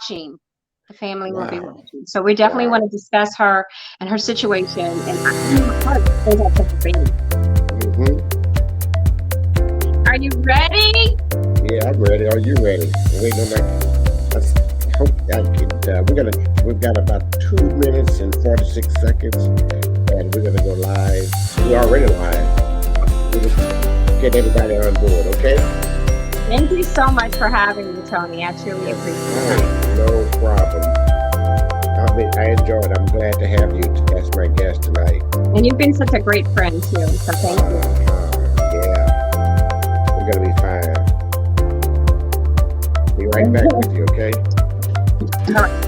watching. The family will be Wow. watching. So we definitely want Wow. to discuss her and her situation. And my heart goes out to her baby. Mm-hmm. Are you ready? Yeah, I'm ready. Are you ready? Wait, no, let's hope I can. We've got about 2 minutes and 46 seconds, and we're gonna go live. We're already live. We're just getting everybody on board, okay? Thank you so much for having me, Tony. I truly appreciate it. No problem. I enjoyed it. I'm glad to have you as my guest tonight. And you've been such a great friend too. So thank you. Yeah, we're gonna be fine. Be right back with you, okay? All right.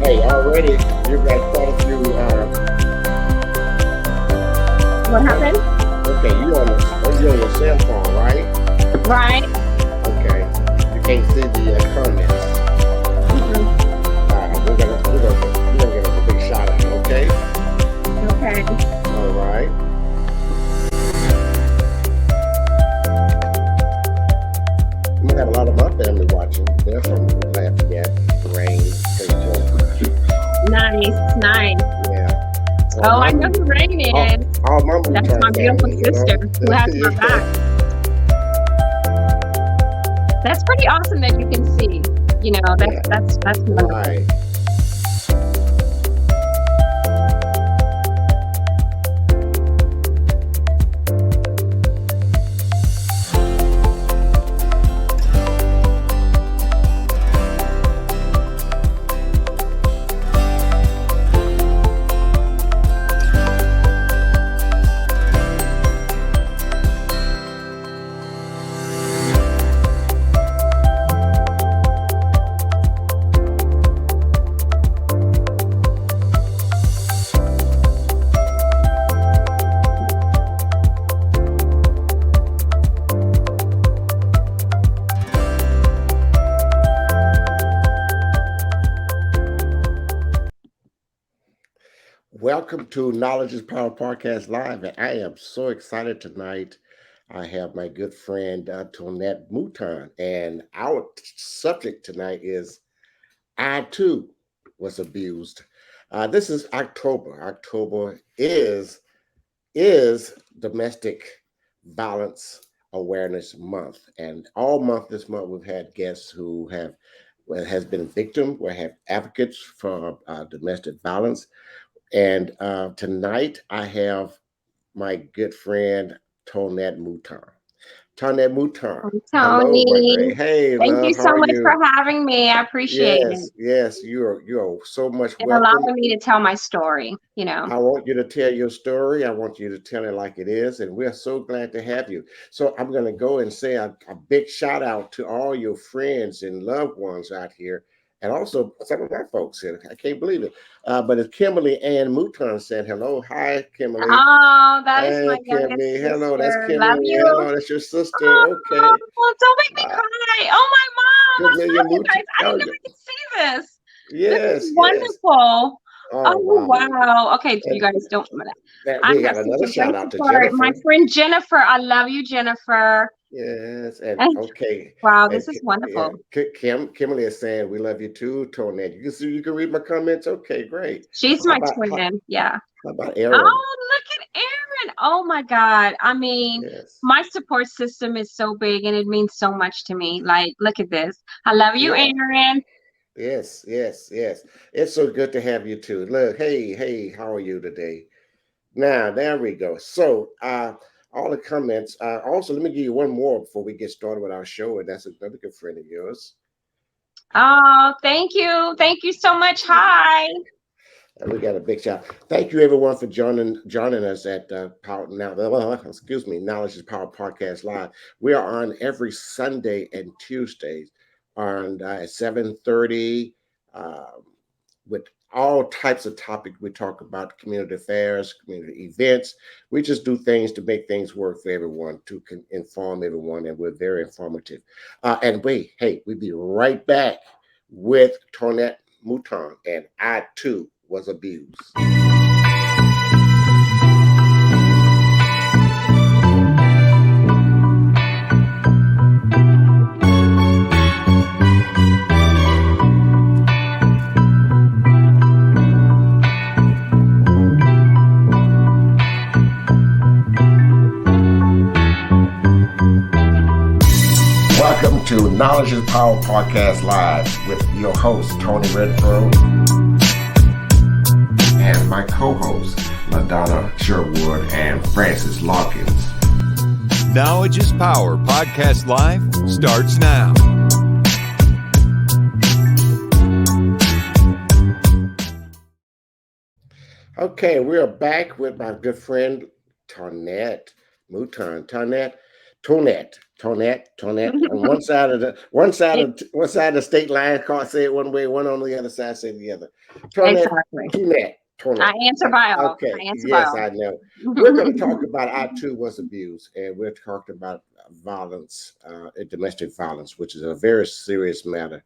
Hey, already you've got quite a few. What happened? Okay, you're on your cell phone, right? Right. Okay, you can't see the comments. We're gonna give us a big shout out, okay? Okay. All right. We have a lot of my family watching. They're from Lafayette, Rain, Nice. yeah. Oh, I know who Rain is. All my That's my beautiful sister who has my back. That's pretty awesome that you can see. You know, that's wonderful. Right. Welcome to Knowledge is Power Podcast Live, and I am so excited tonight. I have my good friend Tonette Monton, and our subject tonight is I too was abused. This is October. October is Domestic Violence Awareness Month, and all month this month we've had guests who has been victim, we have advocates for domestic violence. And tonight I have my good friend Tonette Monton. Tonette Monton. Hello, my Tony, great. Hey, thank you love. How so are much for you? having me. I appreciate it. Yes. You are so much And welcome. allowing me to tell my story, you know. I want you to tell your story. I want you to tell it like it is. And we're so glad to have you. So I'm going to go and say a big shout out to all your friends and loved ones out here. And also some of my folks here. I can't believe it. But it's Kimberly Ann Mouton said hello. Hi, Kimberly. Oh, that is my Hey, youngest Kimberly. Hello, that's sister. Love Kimberly. you. Hello, that's your sister. Okay. Oh, don't make me Uh, cry. Oh, my mom. I'm Kimberly sorry, you Mouton. guys. I didn't know I could see this. This is Yes. wonderful. Oh, Oh, wow. wow. Okay, you And guys don't. we I'm got such another a shout grateful out to for my Jennifer. friend Jennifer. I love you, Jennifer. Yes, and And okay, wow, and this is wonderful. Kimberly is saying we love you too, Tonette. You can see, you can read my comments. Okay, great. She's How my about twin. Yeah. Aaron? Oh, look at Aaron. Oh my God. I mean, Yes, my support system is so big and it means so much to me. Like, look at this. I love you, yeah, Aaron. yes. It's so good to have you too. Look, hey, how are you today? Now, there we go. So, all the comments. Also, let me give you one more before we get started with our show, and that's another good friend of yours. Oh, thank you. Thank you so much. Hi. We got a big shout. Thank you, everyone, for joining us at Power now. Excuse me, Knowledge is Power Podcast Live. We are on every Sunday and Tuesdays on at 7:30 with all types of topics. We talk about community affairs, community events. We just do things to make things work for everyone, to inform everyone, and we're very informative. And wait, hey, we'll be right back with Tonette Mouton, and I too was abused. Welcome to Knowledge is Power Podcast Live with your host, Tony Redford, and my co-hosts, LaDonna Sherwood and Francis Larkins. Knowledge is Power Podcast Live starts now. Okay, we are back with my good friend, Tonette Mouton. Tonette. On one side of the state line, can't say it one way, one on the other side, say the other. Tonette. I answer by all. Okay. Yes, I know. We're going to talk about I too was abused, and we're talking about violence, domestic violence, which is a very serious matter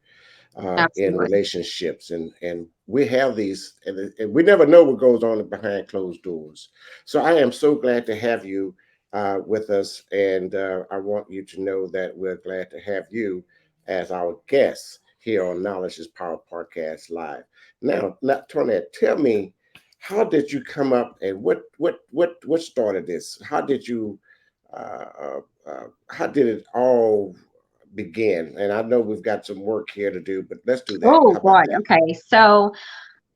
in relationships, and we have these, and we never know what goes on behind closed doors. So I am so glad to have you with us, and I want you to know that we're glad to have you as our guest here on Knowledge is Power Podcast Live. Now, Tonette, tell me, how did you come up, and what started this? How did you how did it all begin? And I know we've got some work here to do, but let's do that. Oh boy. Okay. So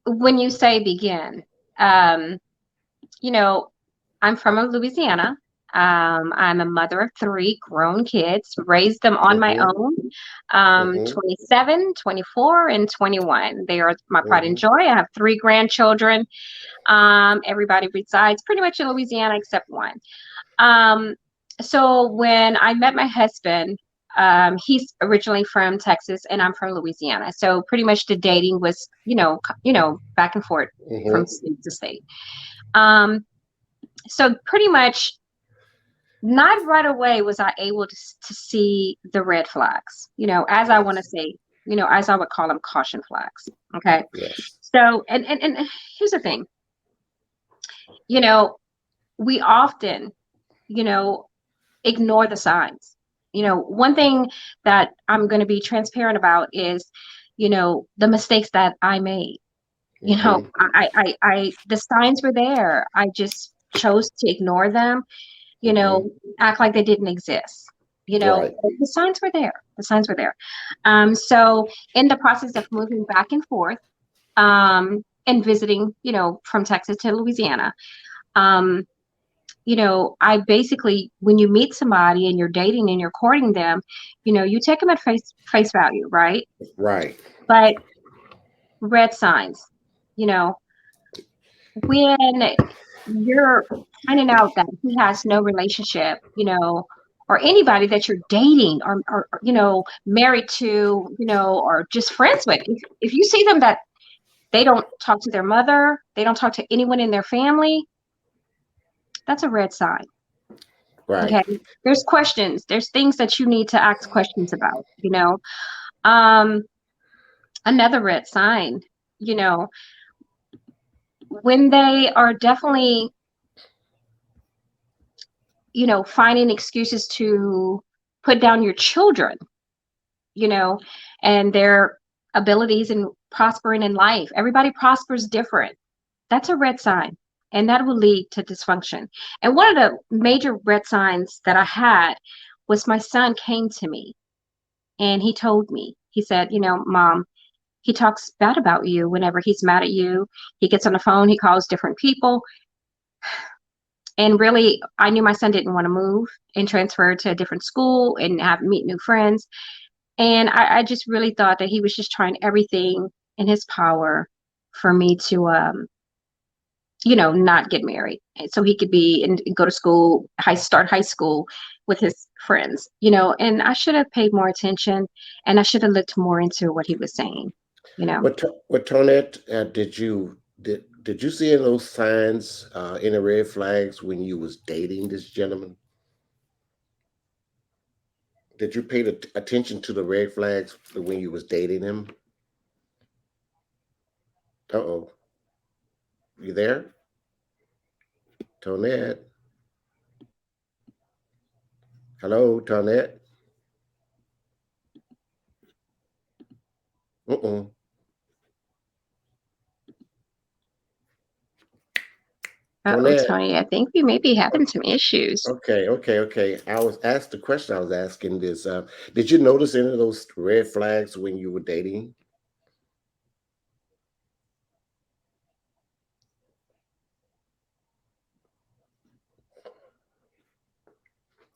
when you say begin, you know, I'm from Louisiana. I'm a mother of 3 grown kids, raised them on my own, 27, 24, and 21. They are my pride and joy. I have 3 grandchildren. Everybody resides pretty much in Louisiana except one. So when I met my husband, he's originally from Texas and I'm from Louisiana. So pretty much the dating was, back and forth from state to state. So pretty much not right away was I able to see the red flags, as I want to say, as I would call them, caution flags. Okay. Yes. So, and here's the thing, we often, ignore the signs. One thing that I'm going to be transparent about is, the mistakes that I made. I the signs were there. I just chose to ignore them, act like they didn't exist. Right. The signs were there. The signs were there. So in the process of moving back and forth, and visiting, from Texas to Louisiana, I basically, when you meet somebody and you're dating and you're courting them, you take them at face value, right? Right. But red signs, when you're finding out that he has no relationship, or anybody that you're dating or married to, or just friends with, if you see them that they don't talk to their mother, they don't talk to anyone in their family, that's a red sign. Right. Okay. There's questions. There's things that you need to ask questions about, Another red sign, when they are definitely, finding excuses to put down your children, and their abilities and prospering in life. Everybody prospers different. That's a red sign. And that will lead to dysfunction. And one of the major red signs that I had was my son came to me and he told me, he said, Mom, he talks bad about you whenever he's mad at you. He gets on the phone, he calls different people. And really, I knew my son didn't want to move and transfer to a different school and meet new friends. And I just really thought that he was just trying everything in his power for me to not get married, and so he could be and go to school, start high school with his friends, and I should have paid more attention, and I should have looked more into what he was saying, you know. What Tonette, did you see any of those signs, any red flags when you was dating this gentleman? Did you pay attention to the red flags when you was dating him? Uh-oh. You there? Tonette? Hello, Tonette? Uh-oh. Uh-oh, Tonette. Tony, I think we may be having some issues. Okay. I was asked the question I was asking this. Did you notice any of those red flags when you were dating?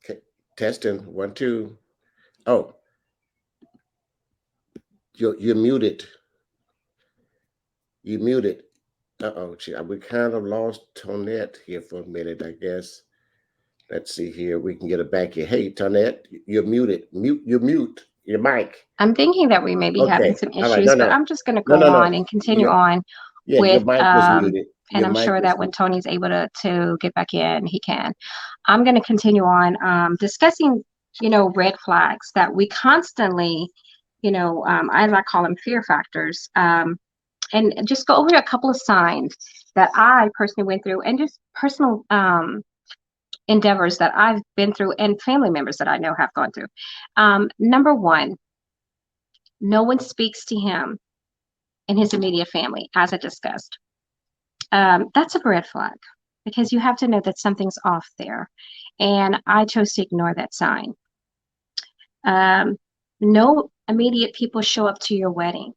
Okay. Testing. 1, 2. Oh, you're muted. You muted. Uh-oh. We kind of lost Tonette here for a minute, I guess. Let's see here. We can get it back here. Hey, Tonette, you're muted. Mute your mic. I'm thinking that we may be having Okay. some All right. issues, but I'm just going to go No. on and continue Your, on yeah, your with, mic was muted. and Your I'm mic sure was that when Tony's able to get back in, he can. I'm going to continue on discussing, red flags that we constantly, as I call them, fear factors, and just go over a couple of signs that I personally went through, and just personal endeavors that I've been through, and family members that I know have gone through. Number one, no one speaks to him in his immediate family, as I discussed. That's a red flag, because you have to know that something's off there. And I chose to ignore that sign. No immediate people show up to your wedding.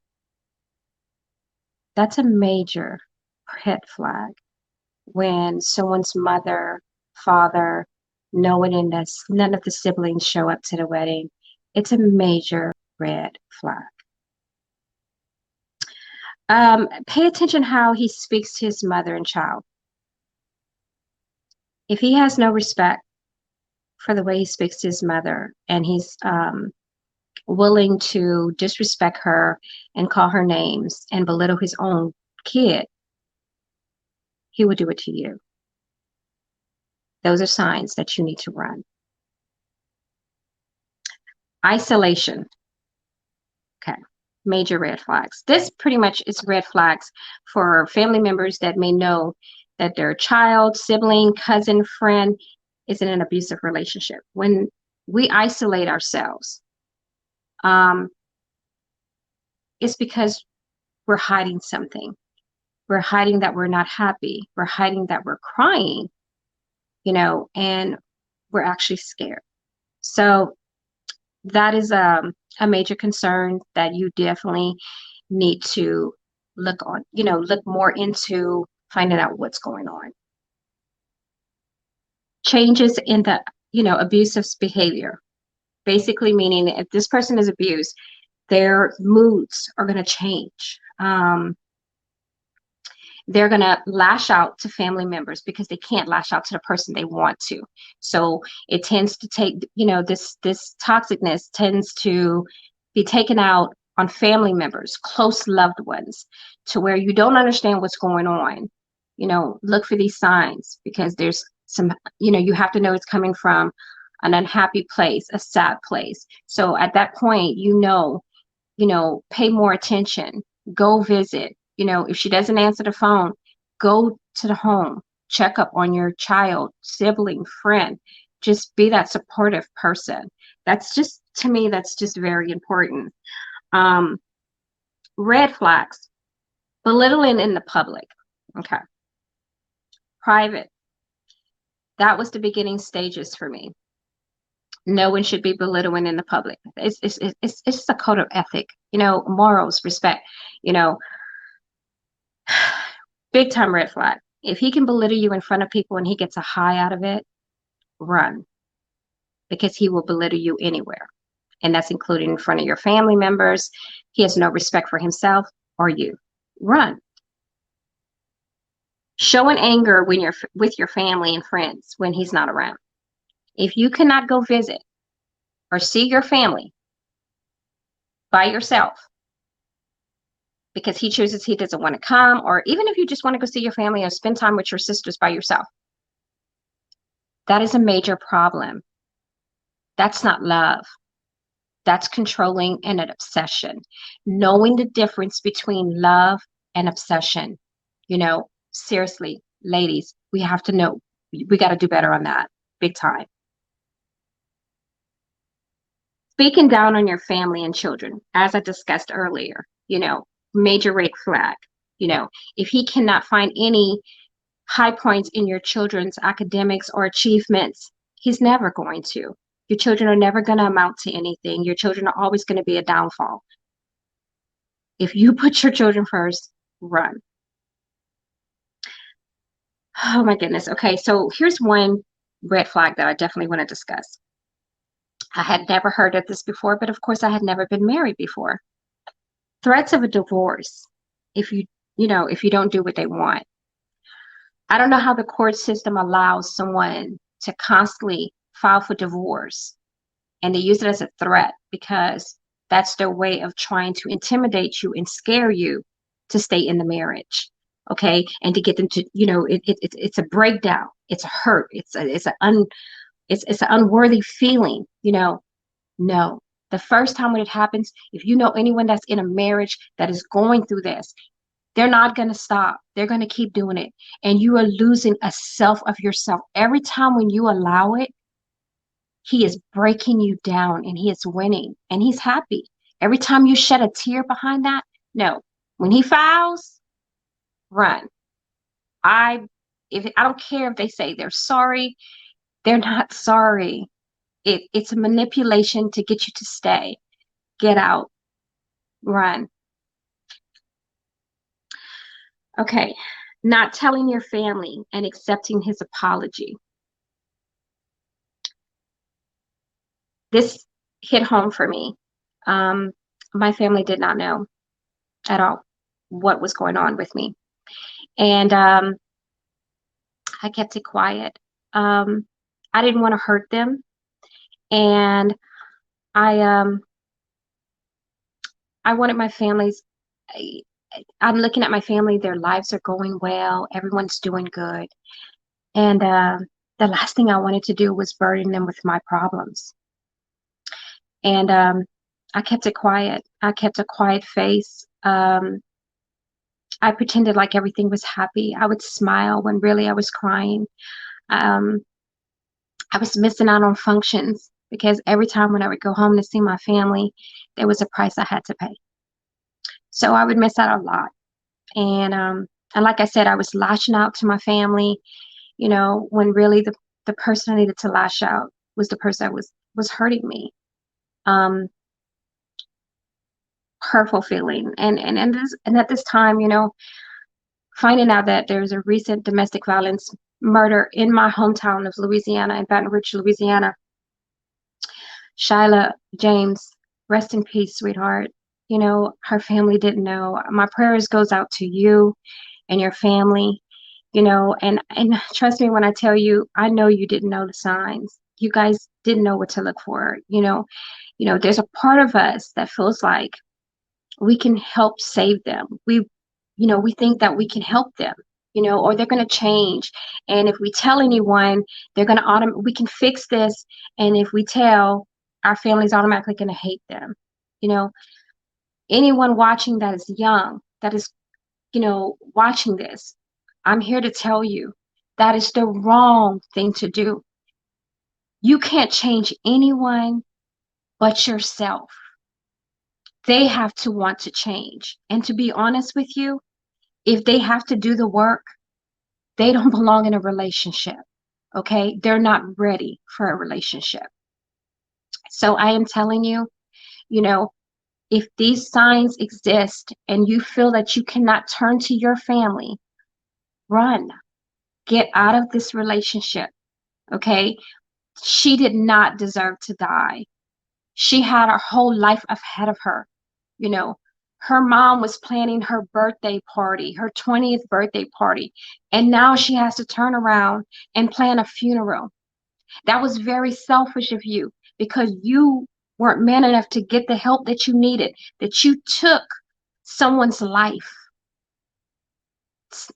That's a major red flag. When someone's mother, father, none of the siblings show up to the wedding, it's a major red flag. Pay attention how he speaks to his mother and child. If he has no respect for the way he speaks to his mother, and he's willing to disrespect her and call her names and belittle his own kid, he would do it to you. Those are signs that you need to run. Isolation. Okay. Major red flags. This pretty much is red flags for family members that may know that their child, sibling, cousin, friend is in an abusive relationship. When we isolate ourselves, it's because we're hiding something. We're hiding that we're not happy. We're hiding that we're crying, and we're actually scared. So that is a major concern that you definitely need to look more into finding out what's going on. Changes in the, abusive behavior. Basically meaning if this person is abused, their moods are going to change. They're going to lash out to family members because they can't lash out to the person they want to. So it tends to take, this toxicness tends to be taken out on family members, close loved ones, to where you don't understand what's going on. Look for these signs, because there's some, you have to know it's coming from an unhappy place, a sad place. So at that point, pay more attention, go visit. If she doesn't answer the phone, go to the home, check up on your child, sibling, friend. Just be that supportive person. That's just, to me, that's just very important. Red flags, belittling in the public. Okay. Private. That was the beginning stages for me. No one should be belittling in the public. It's just a code of ethic, morals, respect, big time red flag. If he can belittle you in front of people and he gets a high out of it, run, because he will belittle you anywhere. And that's including in front of your family members. He has no respect for himself or you. Run. Showing anger when you're with your family and friends when he's not around. If you cannot go visit or see your family by yourself because he chooses he doesn't want to come, or even if you just want to go see your family or spend time with your sisters by yourself, that is a major problem. That's not love. That's controlling and an obsession. Knowing the difference between love and obsession. Seriously, ladies, we have to know. We got to do better on that. Big time. Speaking down on your family and children, as I discussed earlier, major red flag. If he cannot find any high points in your children's academics or achievements, he's never going to. Your children are never going to amount to anything. Your children are always going to be a downfall. If you put your children first, run. Oh my goodness. Okay, so here's one red flag that I definitely want to discuss. I had never heard of this before, but of course I had never been married before. Threats of a divorce if you don't do what they want. I don't know how the court system allows someone to constantly file for divorce, and they use it as a threat because that's their way of trying to intimidate you and scare you to stay in the marriage. Okay, and to get them to, it's a breakdown, it's a hurt, it's an unworthy feeling. No. The first time when it happens, if you know anyone that's in a marriage that is going through this, they're not going to stop. They're going to keep doing it. And you are losing a self of yourself. Every time when you allow it, he is breaking you down and he is winning and he's happy. Every time you shed a tear behind that, no. When he files, run. I don't care if they say they're sorry. They're not sorry. It's a manipulation to get you to stay. Get out. Run. Okay. Not telling your family and accepting his apology. This hit home for me. My family did not know at all what was going on with me. And I kept it quiet. I didn't want to hurt them. And I wanted my family's, I'm looking at my family, their lives are going well, everyone's doing good. And the last thing I wanted to do was burden them with my problems. And I kept it quiet. I kept a quiet face. I pretended like everything was happy. I would smile when really I was crying. I was missing out on functions because every time when I would go home to see my family, there was a price I had to pay. So I would miss out a lot. And like I said, I was lashing out to my family, when really the person I needed to lash out was the person that was hurting me. Hurtful feeling. And at this time, finding out that there's a recent domestic violence murder in my hometown of Louisiana, in Baton Rouge, Louisiana. Shyla James, rest in peace, sweetheart. Her family didn't know. My prayers goes out to you and your family, and trust me when I tell you, I know you didn't know the signs. You guys didn't know what to look for. There's a part of us that feels like we can help save them. We think that we can help them, or they're going to change. And if we tell anyone, they're going to we can fix this. And if we tell, our family's automatically going to hate them. Anyone watching that is young, that is, watching this, I'm here to tell you that is the wrong thing to do. You can't change anyone but yourself. They have to want to change. And to be honest with you, if they have to do the work, they don't belong in a relationship. Okay? They're not ready for a relationship. So I am telling you, if these signs exist and you feel that you cannot turn to your family, run. Get out of this relationship. Okay? She did not deserve to die. She had her whole life ahead of her. Her mom was planning her birthday party, her 20th birthday party, and now she has to turn around and plan a funeral. That was very selfish of you because you weren't man enough to get the help that you needed, that you took someone's life. It's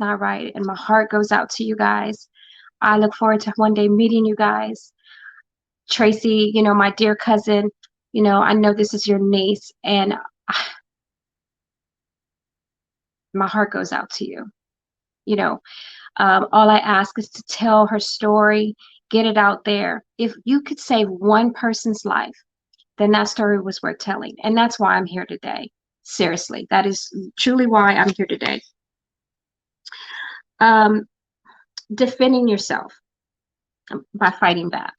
not right. And my heart goes out to you guys. I look forward to one day meeting you guys. Tracy, my dear cousin, I know this is your niece, and my heart goes out to you. All I ask is to tell her story, get it out there. If you could save one person's life, then that story was worth telling. And that's why I'm here today. Seriously, that is truly why I'm here today. Defending yourself by fighting back.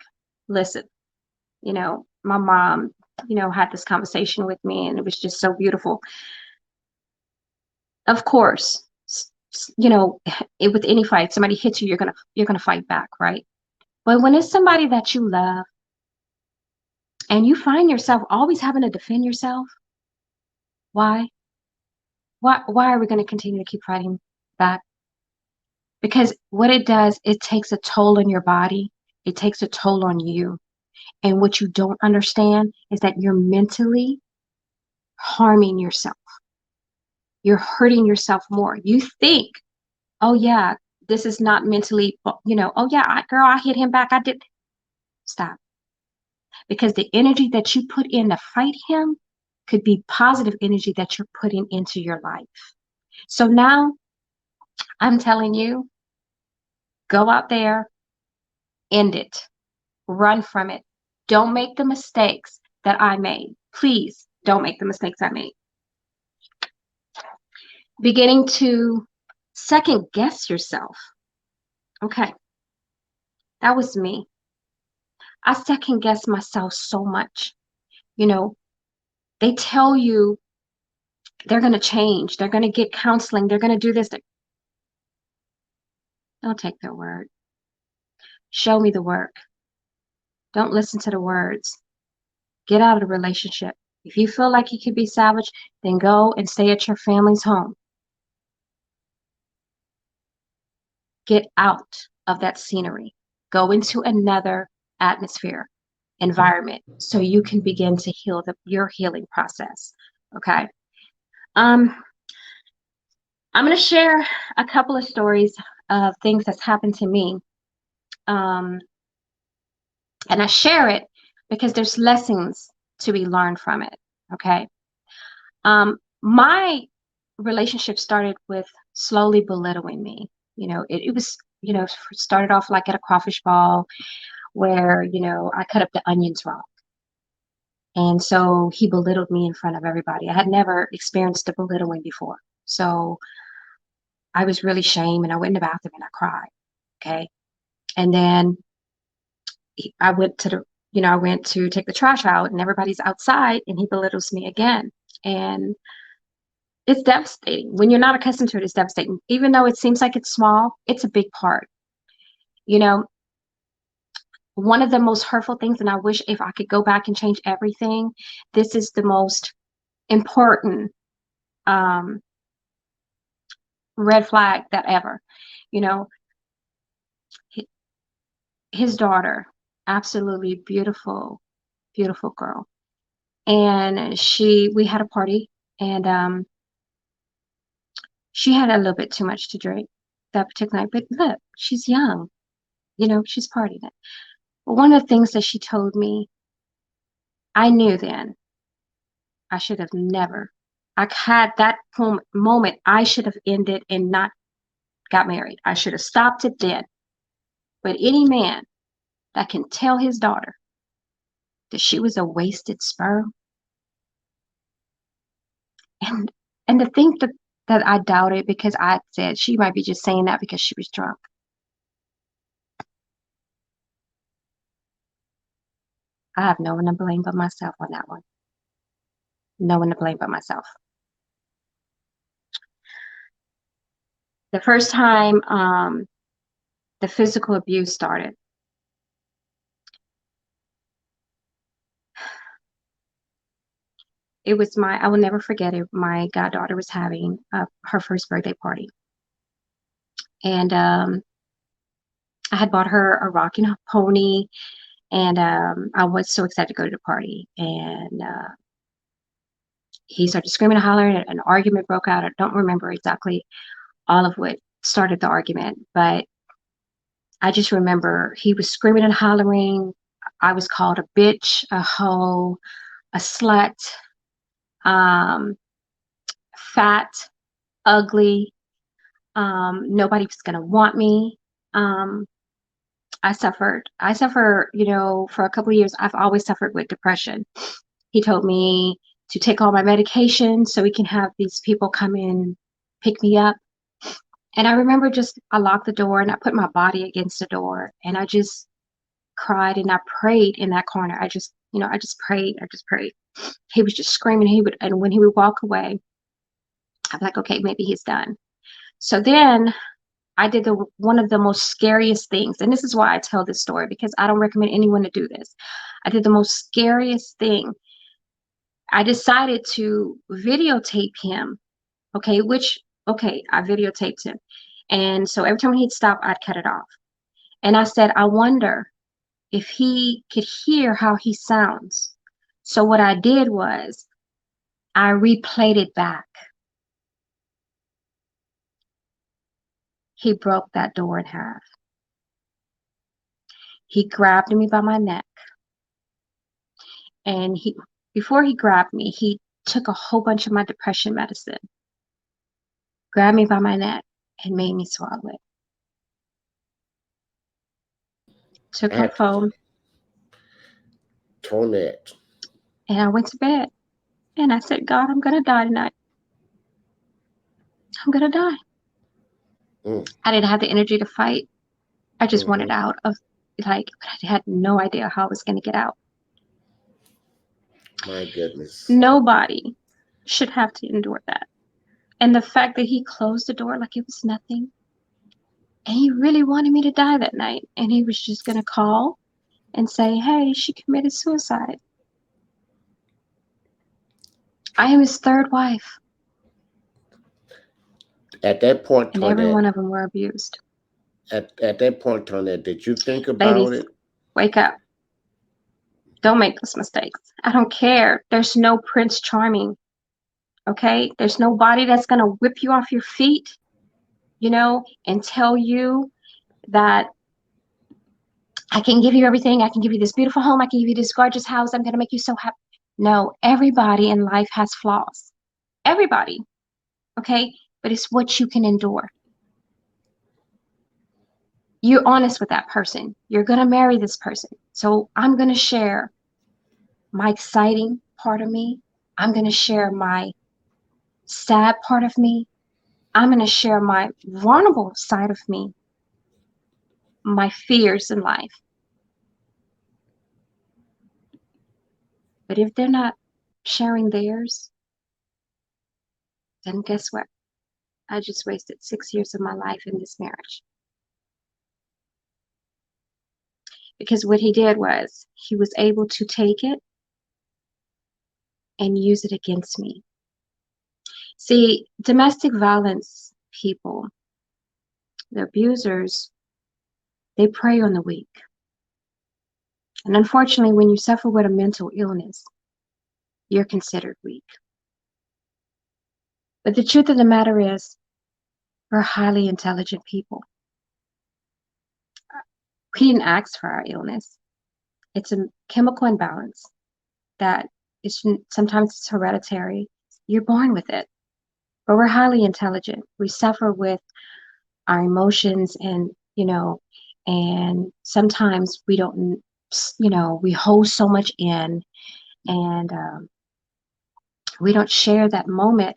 Listen, my mom, had this conversation with me, and it was just so beautiful. Of course, with any fight, somebody hits you, you're gonna fight back, right? But when it's somebody that you love, and you find yourself always having to defend yourself, why? Why are we going to continue to keep fighting back? Because what it does, it takes a toll on your body. It takes a toll on you. And what you don't understand is that you're mentally harming yourself. You're hurting yourself more. You think, oh yeah, this is not mentally, oh yeah, girl, I hit him back. I did. Stop. Because the energy that you put in to fight him could be positive energy that you're putting into your life. So now I'm telling you, go out there, end it, run from it. Don't make the mistakes that I made. Please don't make the mistakes I made. Beginning to second guess yourself. Okay, that was me. I second guess myself so much. They tell you they're going to change. They're going to get counseling. They're going to do this. Don't take their word. Show me the work. Don't listen to the words. Get out of the relationship. If you feel like you could be salvaged, then go and stay at your family's home. Get out of that scenery. Go into another atmosphere, environment, so you can begin to heal your healing process. Okay. I'm going to share a couple of stories of things that's happened to me. And I share it because there's lessons to be learned from it. Okay. My relationship started with slowly belittling me. It was, started off like at a crawfish ball where, I cut up the onions wrong. And so he belittled me in front of everybody. I had never experienced the belittling before. So I was really shamed, and I went in the bathroom and I cried. Okay. And then I went to take the trash out, and everybody's outside, and he belittles me again. And it's devastating. When you're not accustomed to it, it's devastating. Even though it seems like it's small, it's a big part. One of the most hurtful things, and I wish if I could go back and change everything, this is the most important red flag that ever. His daughter, absolutely beautiful, beautiful girl. And we had a party, and she had a little bit too much to drink that particular night. But look, she's young, she's partying it. But one of the things that she told me, I knew then I should have never. I had that moment, I should have ended and not got married. I should have stopped it then. But any man that can tell his daughter that she was a wasted sperm, and to think that I doubted because I said she might be just saying that because she was drunk. I have no one to blame but myself on that one. No one to blame but myself. The first time the physical abuse started, I will never forget it. My goddaughter was having her first birthday party. And I had bought her a rocking pony, and I was so excited to go to the party. And he started screaming and hollering, and an argument broke out. I don't remember exactly all of what started the argument, but I just remember he was screaming and hollering. I was called a bitch, a hoe, a slut, um, fat, ugly. Nobody was gonna want me. Um, I suffered, for a couple of years. I've always suffered with depression. He told me to take all my medication so we can have these people come in, pick me up. And I remember I locked the door and I put my body against the door and I just cried and I prayed in that corner. I just prayed. I just prayed. He was just screaming. And when he would walk away, I'm like, okay, maybe he's done. So then I did one of the most scariest things. And this is why I tell this story, because I don't recommend anyone to do this. I did the most scariest thing. I decided to videotape him. Okay, I videotaped him. And so every time he'd stop, I'd cut it off. And I said, I wonder if he could hear how he sounds. So what I did was I replayed it back. He broke that door in half. He grabbed me by my neck. And before he grabbed me, he took a whole bunch of my depression medicine, grabbed me by my neck, and made me swallow it. Took my phone. Tonette. And I went to bed. And I said, God, I'm going to die tonight. I'm going to die. I didn't have the energy to fight. I just wanted out of, but I had no idea how I was going to get out. My goodness. Nobody should have to endure that. And the fact that he closed the door like it was nothing. And he really wanted me to die that night. And he was just going to call and say, hey, she committed suicide. I am his third wife. At that point, and every one of them were abused. At that point, Tonette, did you think about Ladies, it? wake up. Don't make those mistakes. I don't care. There's no Prince Charming. Okay? There's nobody that's going to whip you off your feet, and tell you that I can give you everything. I can give you this beautiful home. I can give you this gorgeous house. I'm going to make you so happy. No, everybody in life has flaws. Everybody. Okay? But it's what you can endure. You're honest with that person. You're going to marry this person. So I'm going to share my exciting part of me. I'm going to share my sad part of me. I'm going to share my vulnerable side of me, my fears in life. But if they're not sharing theirs, then guess what? I just wasted 6 years of my life in this marriage. Because what he did was he was able to take it and use it against me. See, domestic violence people, the abusers, they prey on the weak. And unfortunately, when you suffer with a mental illness, you're considered weak. But the truth of the matter is, we're highly intelligent people. We didn't ask for our illness. It's a chemical imbalance that is sometimes it's hereditary. You're born with it. But we're highly intelligent. We suffer with our emotions and sometimes we don't, we hold so much in, and we don't share that moment,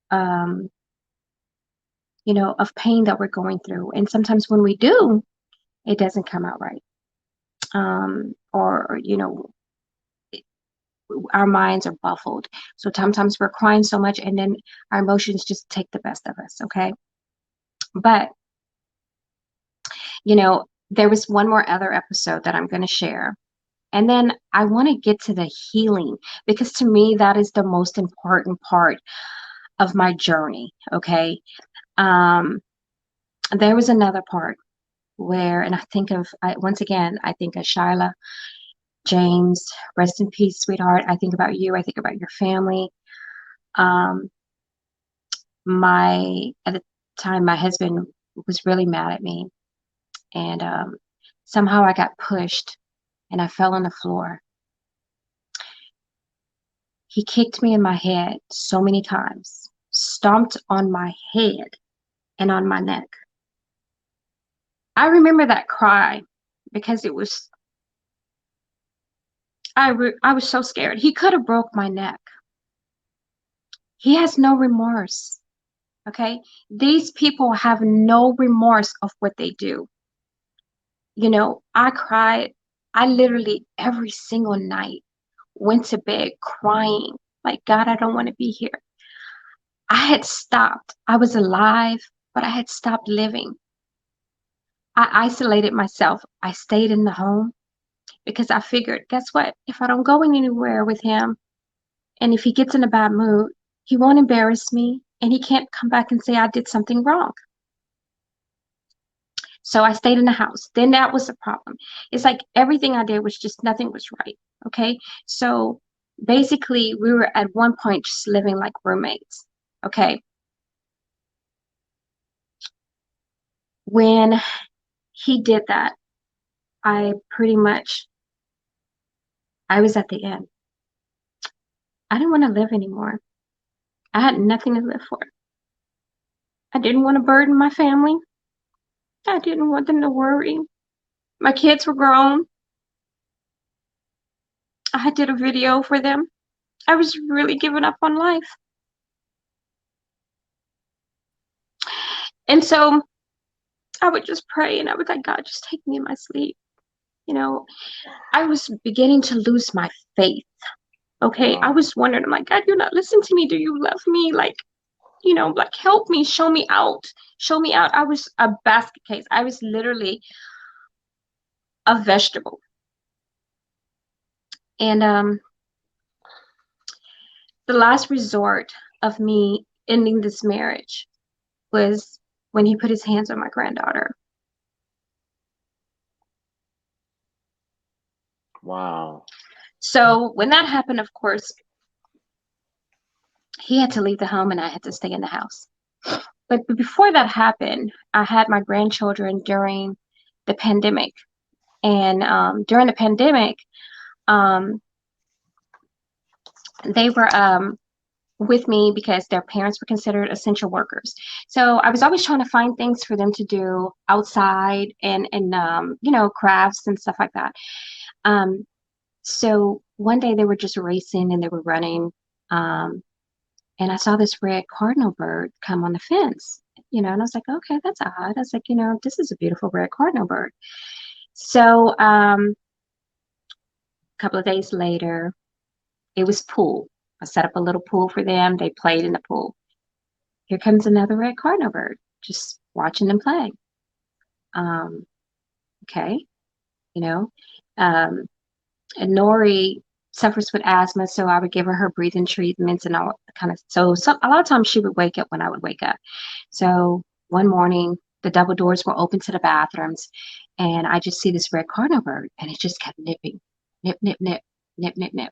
of pain that we're going through. And sometimes when we do, it doesn't come out right. Our minds are baffled. So sometimes we're crying so much and then our emotions just take the best of us, okay? But, there was one more other episode that I'm going to share. And then I want to get to the healing, because to me, that is the most important part of my journey. Okay. Um, there was another part where, and I think of, once again, I think of Shyla, James, rest in peace, sweetheart. I think about you. I think about your family. Um, at the time, my husband was really mad at me, and somehow I got pushed and I fell on the floor. He kicked me in my head so many times, stomped on my head and on my neck. I remember that cry because I was so scared. He could have broke my neck. He has no remorse. Okay? These people have no remorse of what they do. I cried. I literally every single night went to bed crying, like, God, I don't want to be here. I had stopped. I was alive, but I had stopped living. I isolated myself. I stayed in the home because I figured, guess what? If I don't go anywhere with him, and if he gets in a bad mood, he won't embarrass me and he can't come back and say I did something wrong. So I stayed in the house. Then that was the problem. It's like everything I did was just nothing was right. Okay. So basically, we were at one point just living like roommates. Okay. When he did that, I was at the end. I didn't want to live anymore. I had nothing to live for. I didn't want to burden my family. I didn't want them to worry. My kids were grown. I did a video for them. I was really giving up on life. And so I would just pray and I would like, God, just take me in my sleep. I was beginning to lose my faith. Okay. Wow. I was wondering, I'm like, God, you're not listening to me. Do you love me? Like, help me, show me out. Show me out. I was a basket case. I was literally a vegetable. And the last resort of me ending this marriage was when he put his hands on my granddaughter. Wow. So when that happened, of course, he had to leave the home and I had to stay in the house. But before that happened, I had my grandchildren during the pandemic. And during the pandemic, they were with me because their parents were considered essential workers. So I was always trying to find things for them to do outside and crafts and stuff like that. So one day they were just racing and they were running. And I saw this red cardinal bird come on the fence, and I was like, okay, that's odd. I was like, this is a beautiful red cardinal bird. So a couple of days later, it was pool. I set up a little pool for them. They played in the pool. Here comes another red cardinal bird, just watching them play. Okay, and Nori suffers with asthma, so I would give her breathing treatments and all kind of. So a lot of times she would wake up when I would wake up. So one morning, the double doors were open to the bathrooms, and I just see this red cardinal bird, and it just kept nipping, nip, nip, nip, nip, nip, nip.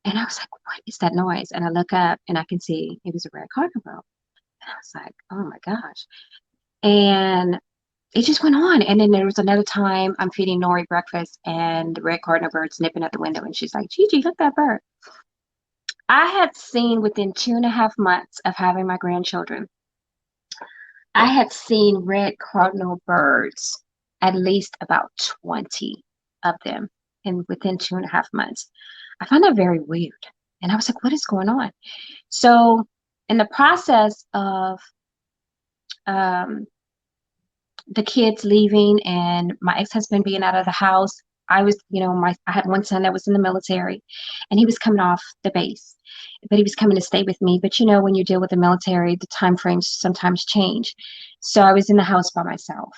And I was like, what is that noise? And I look up and I can see it was a red cardinal bird. And I was like, oh my gosh. And it just went on. And then there was another time I'm feeding Nori breakfast and the red cardinal bird's nipping at the window. And she's like, Gigi, look at that bird. I had seen within 2.5 months of having my grandchildren, I had seen red cardinal birds, at least about 20 of them within 2.5 months. I found that very weird. And I was like, what is going on? So in the process of the kids leaving and my ex-husband being out of the house, I had one son that was in the military and he was coming off the base, but he was coming to stay with me. But when you deal with the military, the time frames sometimes change. So I was in the house by myself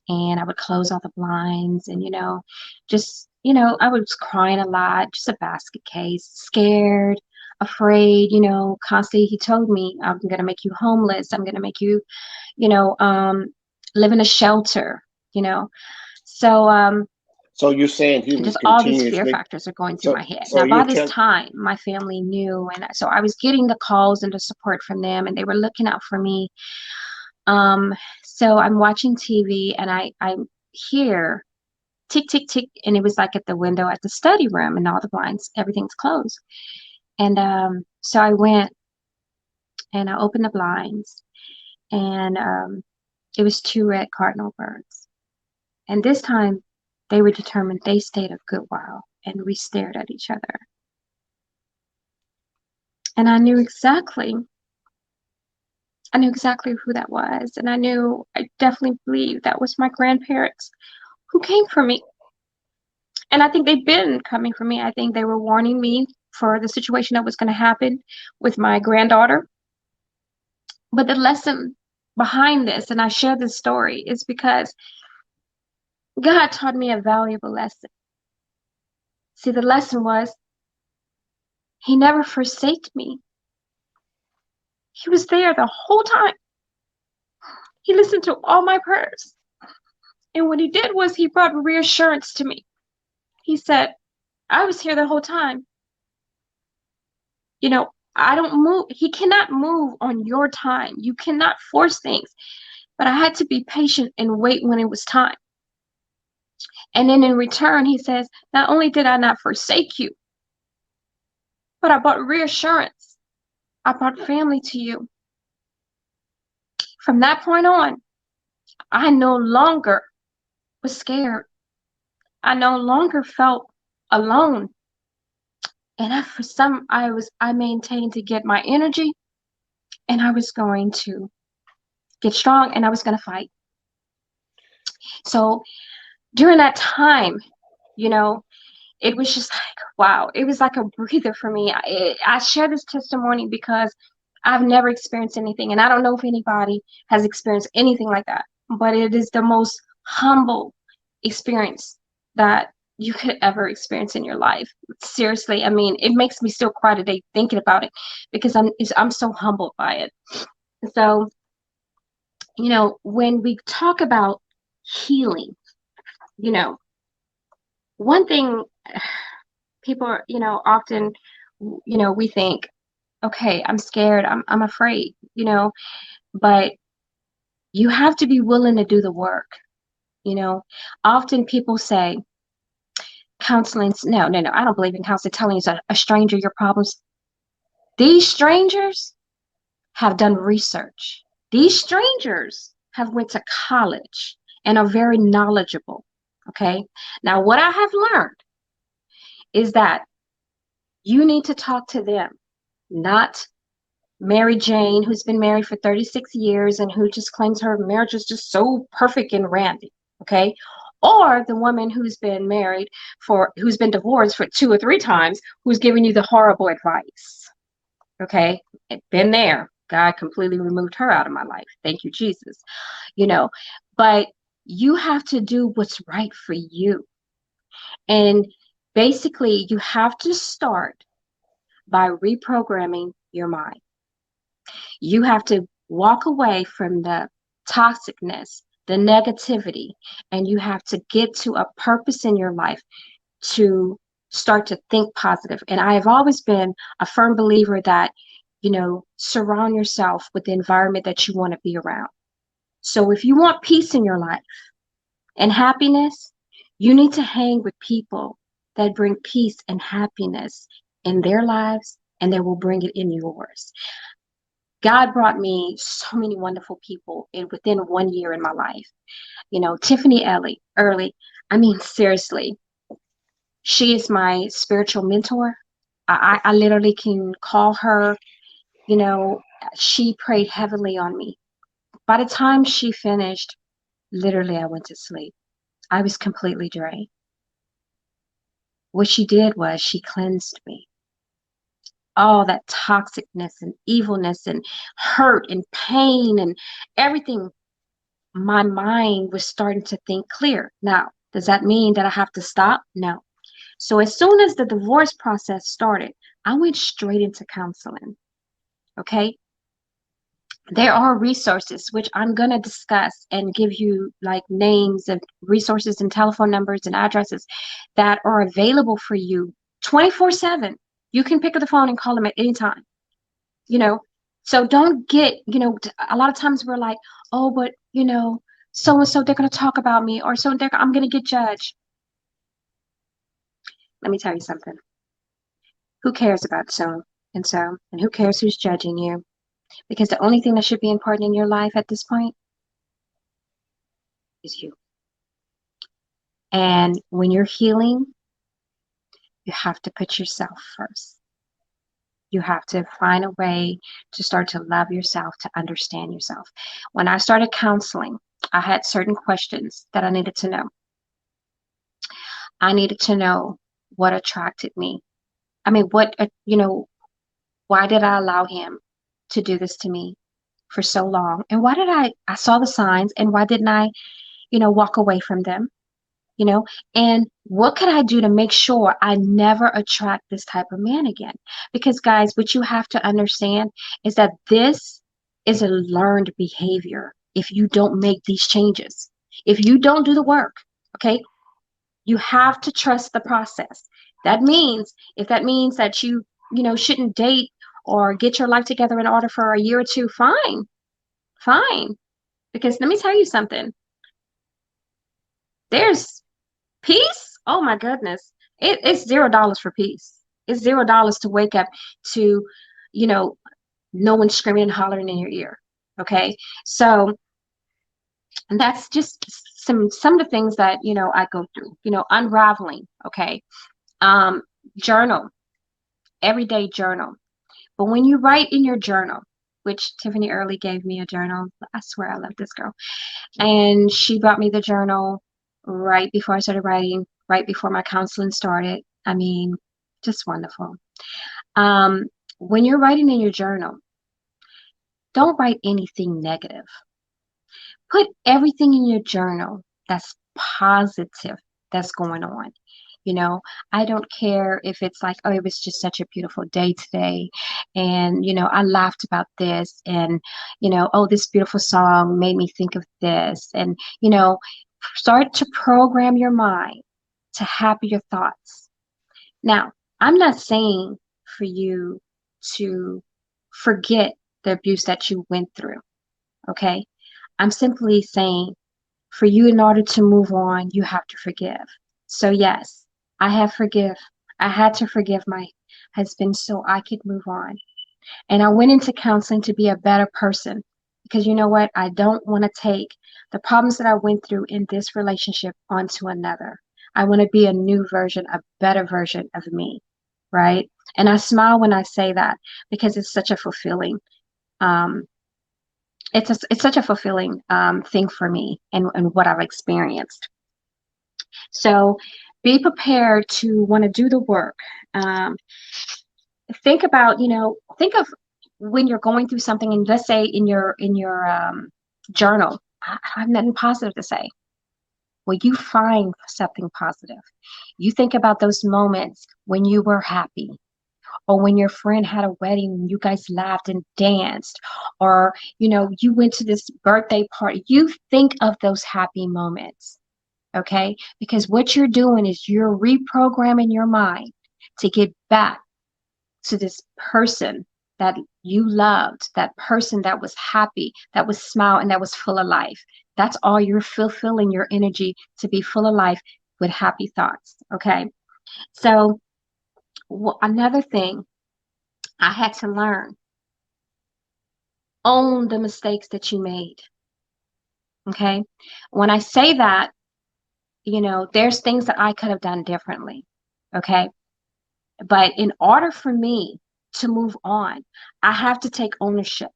and I would close all the blinds and, just I was crying a lot, just a basket case, scared, afraid, constantly. He told me, I'm going to make you homeless. I'm going to make you, you know, um, live in a shelter, you know. So, So you're saying he was just all these fear continuously, factors are going through so my head. so Now, by you're this telling, time, my family knew, and so I was getting the calls and the support from them, and they were looking out for me. Um, so I'm watching TV, and I hear tick, tick, tick, and it was like at the window at the study room, and all the blinds, everything's closed. And so I went and I opened the blinds, and it was two red cardinal birds. And this time, they were determined. They stayed a good while, and we stared at each other. And I knew exactly who that was. And I definitely believe that was my grandparents who came for me. And I think they've been coming for me. I think they were warning me for the situation that was going to happen with my granddaughter. But the lesson behind this, and I share this story, is because God taught me a valuable lesson. See, the lesson was He never forsaked me. He was there the whole time. He listened to all my prayers. And what He did was He brought reassurance to me. He said, I was here the whole time. I don't move. He cannot move on your time. You cannot force things. But I had to be patient and wait when it was time. And then in return, He says, not only did I not forsake you, but I brought reassurance. I brought family to you. From that point on, I no longer was scared. I no longer felt alone. And I maintained to get my energy, and I was going to get strong, and I was going to fight. So during that time, you know, it was just like, wow, it was like a breather for me. I share this testimony because I've never experienced anything, and I don't know if anybody has experienced anything like that, but it is the most humble experience that you could ever experience in your life. Seriously, I mean, it makes me still cry today thinking about it because I'm so humbled by it. So, when we talk about healing, you know, one thing people are, often, we think, okay, I'm scared, I'm afraid, but you have to be willing to do the work. Often people say counseling's no, no, no, I don't believe in counseling, telling a stranger your problems. These strangers have done research. These strangers have went to college and are very knowledgeable. Okay. Now, what I have learned is that you need to talk to them, not Mary Jane, who's been married for 36 years and who just claims her marriage is just so perfect and randy. Okay. Or the woman who's been divorced for 2 or 3 times, who's giving you the horrible advice. Okay. Been there. God completely removed her out of my life. Thank you, Jesus. But you have to do what's right for you. And basically, you have to start by reprogramming your mind. You have to walk away from the toxicness, the negativity, and you have to get to a purpose in your life to start to think positive. And I have always been a firm believer that, surround yourself with the environment that you want to be around. So if you want peace in your life and happiness, you need to hang with people that bring peace and happiness in their lives, and they will bring it in yours. God brought me so many wonderful people within 1 year in my life. Tiffany Early. I mean, seriously, she is my spiritual mentor. I literally can call her. She prayed heavily on me. By the time she finished, literally, I went to sleep. I was completely drained. What she did was she cleansed me. All that toxicness and evilness and hurt and pain and everything, my mind was starting to think clear. Now, does that mean that I have to stop? No. So as soon as the divorce process started, I went straight into counseling. Okay. There are resources which I'm going to discuss and give you like names of resources and telephone numbers and addresses that are available for you 24/7. You can pick up the phone and call them at any time, you know. So don't get, a lot of times we're like, oh, but, so and so, they're going to talk about me, or I'm going to get judged. Let me tell you something. Who cares about so and so? And who cares who's judging you? Because the only thing that should be important in your life at this point is you. And when you're healing, you have to put yourself first. You have to find a way to start to love yourself, to understand yourself. When I started counseling, I had certain questions that I needed to know. I needed to know what attracted me. I mean, why did I allow him to do this to me for so long? And why did I saw the signs, and why didn't I, walk away from them? And what could I do to make sure I never attract this type of man again? Because guys, what you have to understand is that this is a learned behavior. If you don't make these changes, if you don't do the work, okay, you have to trust the process. If that means that you shouldn't date or get your life together in order for a year or two, fine. Because let me tell you something. There's peace. Oh my goodness. It's $0 for peace. It's $0 to wake up to, no one screaming and hollering in your ear. Okay. So that's just some of the things that, I go through, unraveling. Okay. Journal, everyday journal. But when you write in your journal, which Tiffany Early gave me a journal, I swear I love this girl. And she brought me the journal right before I started writing, right before my counseling started. I mean, just wonderful. When you're writing in your journal, don't write anything negative. Put everything in your journal that's positive that's going on. I don't care if it's like, oh, it was just such a beautiful day today. And, I laughed about this. And, oh, this beautiful song made me think of this. And, start to program your mind to happier thoughts. Now, I'm not saying for you to forget the abuse that you went through. Okay. I'm simply saying for you, in order to move on, you have to forgive. So yes, I had to forgive my husband so I could move on. And I went into counseling to be a better person, because you know what? I don't want to take the problems that I went through in this relationship onto another. I want to be a new version, a better version of me, right? And I smile when I say that, because it's such a fulfilling it's such a fulfilling thing for me, and what I've experienced. So be prepared to want to do the work. Think of when you're going through something, and let's say in your journal, I have nothing positive to say. Well, you find something positive. You think about those moments when you were happy, or when your friend had a wedding and you guys laughed and danced, or you went to this birthday party. You think of those happy moments. Okay, because what you're doing is you're reprogramming your mind to get back to this person that you loved, that person that was happy, that was smiling, and that was full of life. That's all. You're fulfilling your energy to be full of life with happy thoughts. Okay, so another thing I had to learn: own the mistakes that you made. Okay, when I say that, there's things that I could have done differently. Okay, but in order for me to move on, I have to take ownership.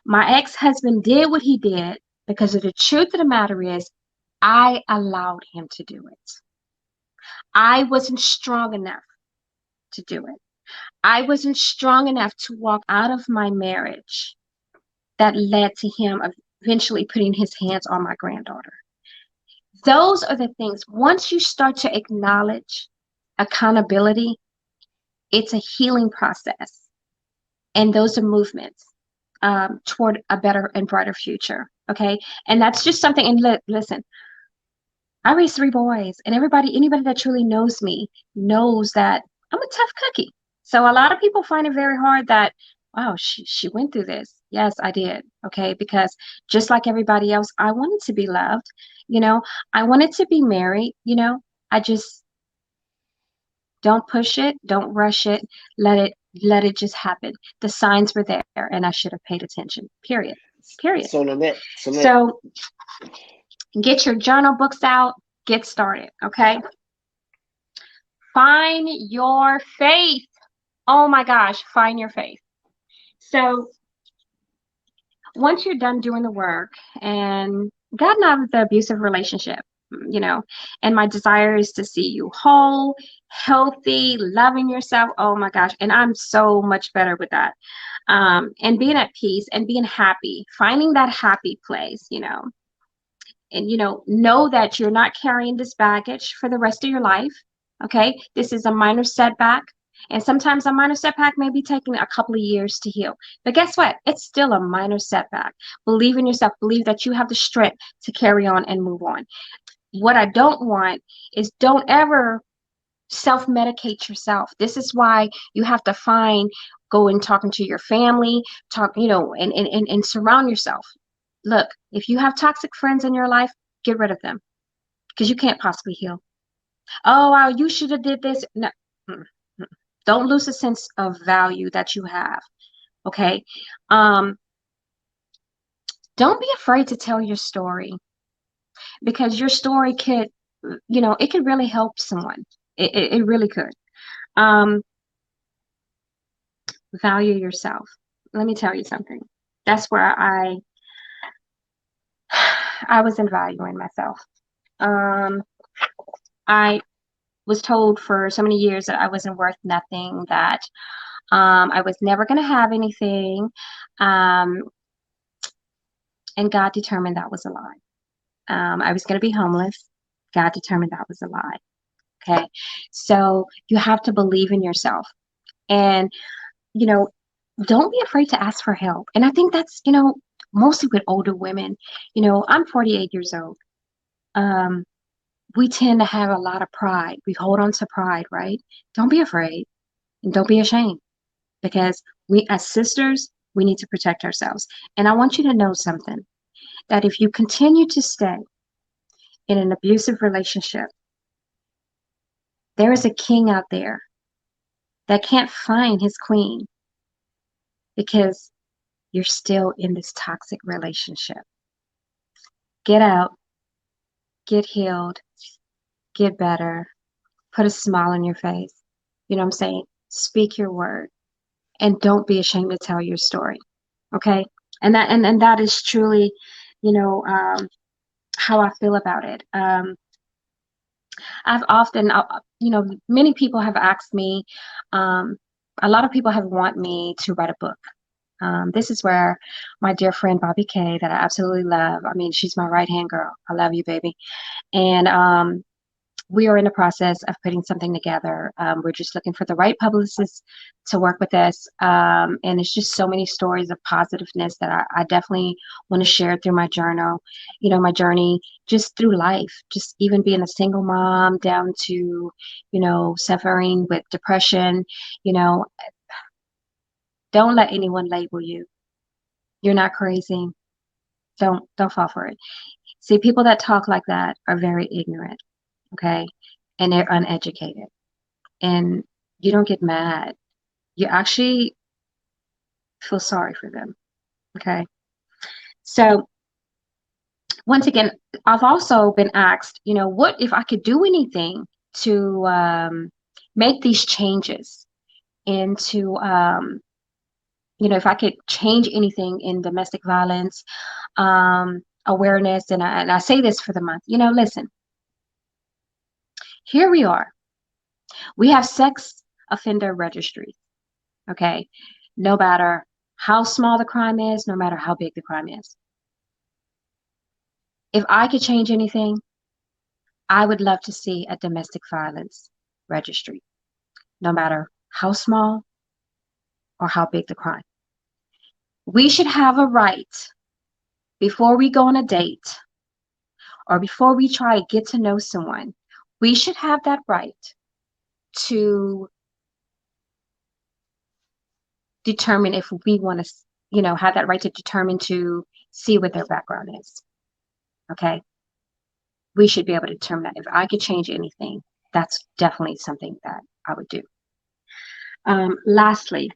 My ex-husband did what he did because of the truth of the matter is, I allowed him to do it. I wasn't strong enough to do it. I wasn't strong enough to walk out of my marriage that led to him eventually putting his hands on my granddaughter. Those are the things. Once you start to acknowledge accountability, it's a healing process. And those are movements toward a better and brighter future. Okay. And that's just something. And listen, I raised three boys, and anybody that truly knows me knows that I'm a tough cookie. So a lot of people find it very hard that, wow, she went through this. Yes, I did. Okay. Because just like everybody else, I wanted to be loved. You know, I wanted to be married. I just don't push it, don't rush it, let it just happen. The signs were there, and I should have paid attention. Period. Period. So Lynette, So get your journal books out, get started, okay? Find your faith. Oh my gosh, find your faith. So once you're done doing the work and gotten out of the abusive relationship, and my desire is to see you whole, healthy, loving yourself. Oh my gosh. And I'm so much better with that. And being at peace and being happy, finding that happy place, and, know that you're not carrying this baggage for the rest of your life. Okay. This is a minor setback. And sometimes a minor setback may be taking a couple of years to heal. But guess what? It's still a minor setback. Believe in yourself. Believe that you have the strength to carry on and move on. What I don't want is don't ever self-medicate yourself. This is why you have to go and talking to your family, and surround yourself. Look, if you have toxic friends in your life, get rid of them because you can't possibly heal. Oh, wow, you should have did this. No. Don't lose a sense of value that you have. Okay. Don't be afraid to tell your story, because your story could, it could really help someone. It really could. Value yourself. Let me tell you something. That's where I wasn't valuing myself. I was told for so many years that I wasn't worth nothing, that I was never going to have anything. And God determined that was a lie. I was going to be homeless. God determined that was a lie. Okay. So you have to believe in yourself, and, don't be afraid to ask for help. And I think that's, mostly with older women. I'm 48 years old. We tend to have a lot of pride. We hold on to pride, right? Don't be afraid and don't be ashamed, because we, as sisters, we need to protect ourselves. And I want you to know something, that if you continue to stay in an abusive relationship, there is a king out there that can't find his queen because you're still in this toxic relationship. Get out, get healed, get better, put a smile on your face. You know what I'm saying? Speak your word, and don't be ashamed to tell your story. Okay? And that is truly, how I feel about it. I've often, many people have asked me, a lot of people have want me to write a book. This is where my dear friend Bobby Kay, that I absolutely love. I mean, she's my right-hand girl. I love you, baby. And we are in the process of putting something together. We're just looking for the right publicist to work with us. And it's just so many stories of positiveness that I definitely want to share through my journal, my journey just through life, just even being a single mom down to, suffering with depression. Don't let anyone label you. You're not crazy. Don't fall for it. See, people that talk like that are very ignorant. Okay. And they're uneducated. And you don't get mad. You actually feel sorry for them. Okay. So once again, I've also been asked, what if I could do anything to make these changes, and to, if I could change anything in domestic violence awareness. And I say this for the month, listen, here we are. We have sex offender registries, okay? No matter how small the crime is, no matter how big the crime is. If I could change anything, I would love to see a domestic violence registry, no matter how small or how big the crime. We should have a right before we go on a date or before we try to get to know someone. We should have that right to determine if we want to, have that right to determine to see what their background is. Okay. We should be able to determine that. If I could change anything, that's definitely something that I would do. Lastly,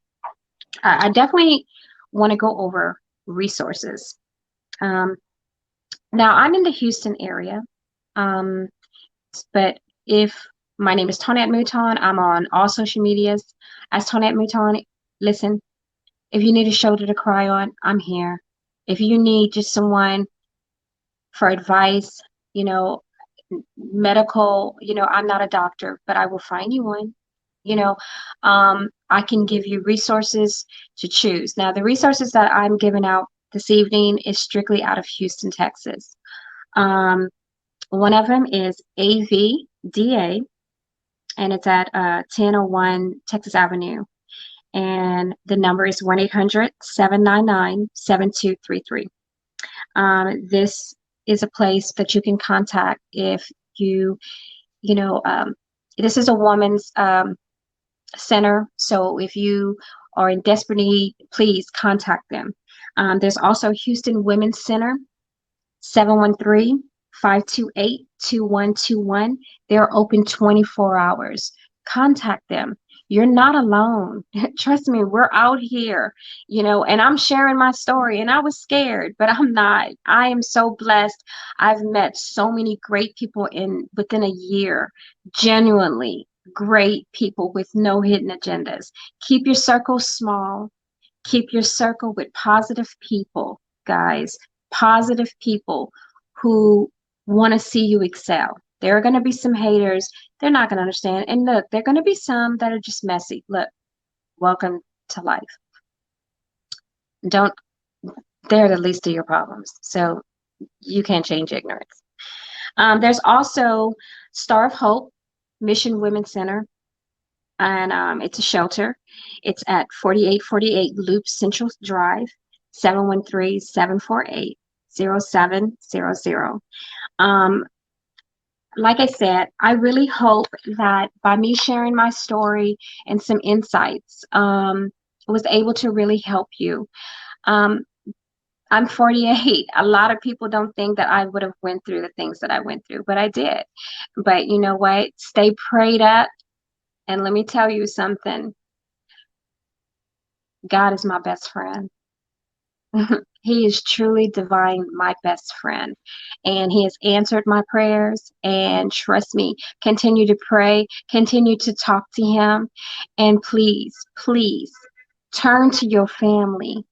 I definitely want to go over resources. Now, I'm in the Houston area, but if my name is Tonette Mouton, I'm on all social medias as Tonette Mouton. Listen, if you need a shoulder to cry on, I'm here. If you need just someone for advice, medical, I'm not a doctor, but I will find you one. I can give you resources to choose. Now, the resources that I'm giving out this evening is strictly out of Houston, Texas. One of them is AVDA, and it's at 1001 Texas Avenue. And the number is 1-800-799-7233. This is a place that you can contact if this is a woman's center. So if you are in desperate need, please contact them. There's also Houston Women's Center, 713-528-2121. They're open 24 hours. Contact them. You're not alone. Trust me, we're out here, and I'm sharing my story, and I was scared, but I'm not. I am so blessed. I've met so many great people within a year, genuinely great people with no hidden agendas. Keep your circle small. Keep your circle with positive people, guys, positive people who want to see you excel. There are going to be some haters. They're not going to understand. And look, there are going to be some that are just messy. Look, welcome to life. They're the least of your problems. So you can't change ignorance. There's also Star of Hope Mission Women's Center, and it's a shelter. It's at 4848 Loop Central Drive, 713-748-0700. Like I said, I really hope that by me sharing my story and some insights, was able to really help you. I'm 48. A lot of people don't think that I would have went through the things that I went through, but I did. But you know what? Stay prayed up. And let me tell you something. God is my best friend. He is truly divine, my best friend. And he has answered my prayers. And trust me, continue to pray, continue to talk to him. And please, please turn to your family.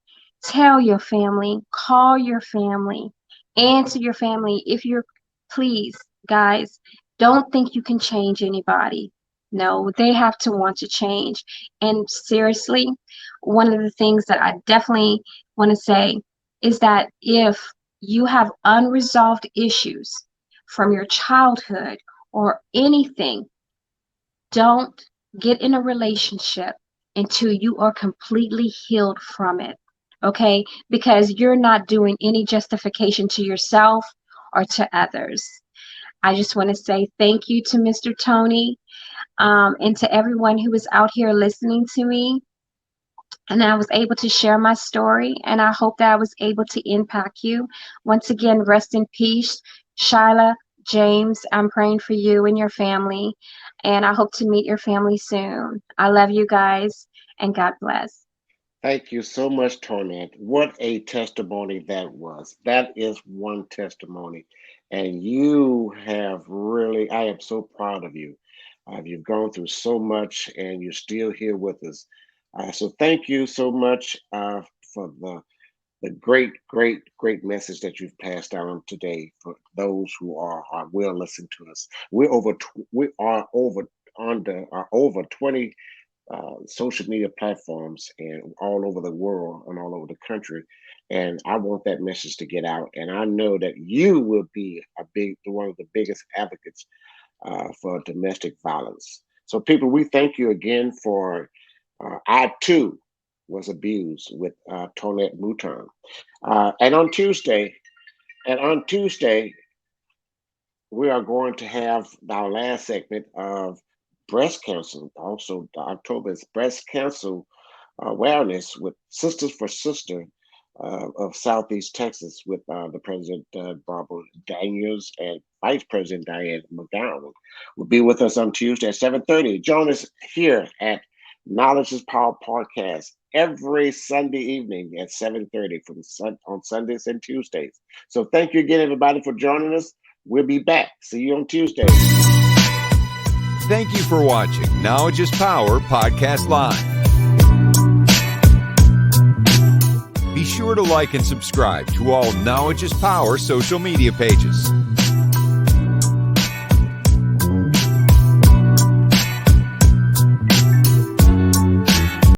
Tell your family, call your family, answer your family. Please, guys, don't think you can change anybody. No, they have to want to change. And seriously, one of the things that I definitely want to say is that if you have unresolved issues from your childhood or anything, don't get in a relationship until you are completely healed from it. Okay? Because you're not doing any justification to yourself or to others. I just want to say thank you to Mr. Tony, and to everyone who was out here listening to me. And I was able to share my story, and I hope that I was able to impact you. Once again, rest in peace, Shyla, James. I'm praying for you and your family, and I hope to meet your family soon. I love you guys, and God bless. Thank you so much, Tonette. What a testimony that was. That is one testimony. And you have really, I am so proud of you. You've gone through so much and you're still here with us. So thank you so much for the great, great, great message that you've passed down today for those who will listen to us. We are over over 20 social media platforms and all over the world and all over the country. And I want that message to get out. And I know that you will be one of the biggest advocates for domestic violence. So, people, we thank you again for I too was abused with Tonette Mouton. And on Tuesday, we are going to have our last segment of breast cancer. Also, October is breast cancer awareness with Sisters for Sister of Southeast Texas with the President Barbara Daniels and Vice President Diane McGowan will be with us on Tuesday at 7:30. Join us here at Knowledge is Power podcast every Sunday evening at 7:30 on Sundays and Tuesdays. So thank you again, everybody, for joining us. We'll be back. See you on Tuesday. Thank you for watching Knowledge is Power Podcast Live. Be sure to like and subscribe to all Knowledge is Power social media pages.